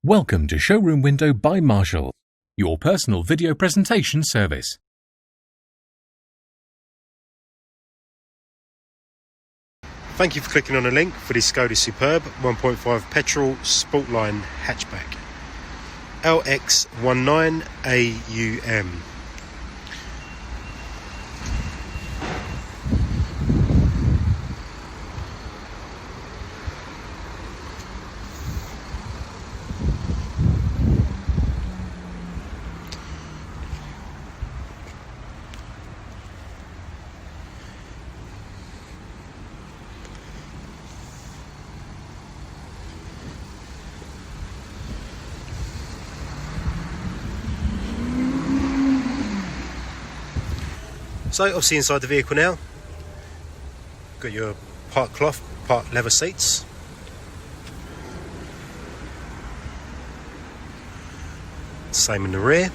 Welcome to Showroom Window by Marshall, your personal video presentation service. Thank you for clicking on the link for this Skoda Superb 1.5 petrol Sportline hatchback, LK19AUM. So obviously inside the vehicle now, got your part cloth, part leather seats. Same in the rear.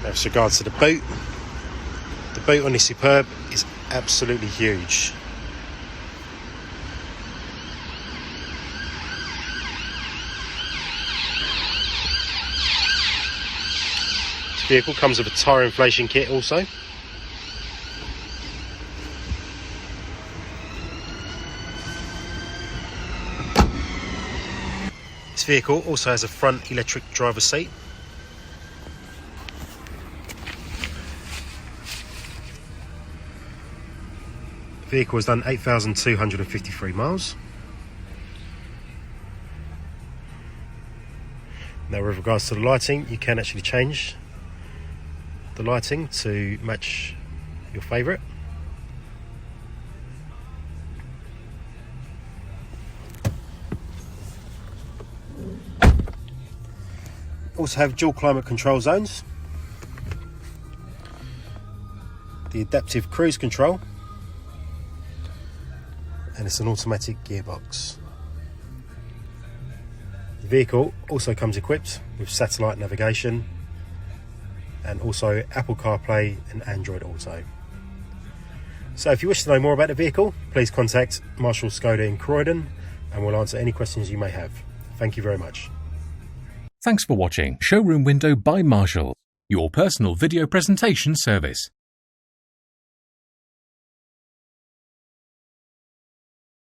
Now with regards to the boot on this Superb is absolutely huge. Vehicle comes with a tyre inflation kit also. This vehicle also has a front electric driver's seat. The vehicle has done 8,253 miles. Now with regards to the lighting, you can actually change the lighting to match your favourite. Also have dual climate control zones, the adaptive cruise control, and it's an automatic gearbox. The vehicle also comes equipped with satellite navigation and also Apple CarPlay and Android Auto. So if you wish to know more about the vehicle, please contact Marshall Skoda in Croydon and we'll answer any questions you may have. Thank you very much. Thanks for watching Showroom Window by Marshall, your personal video presentation service.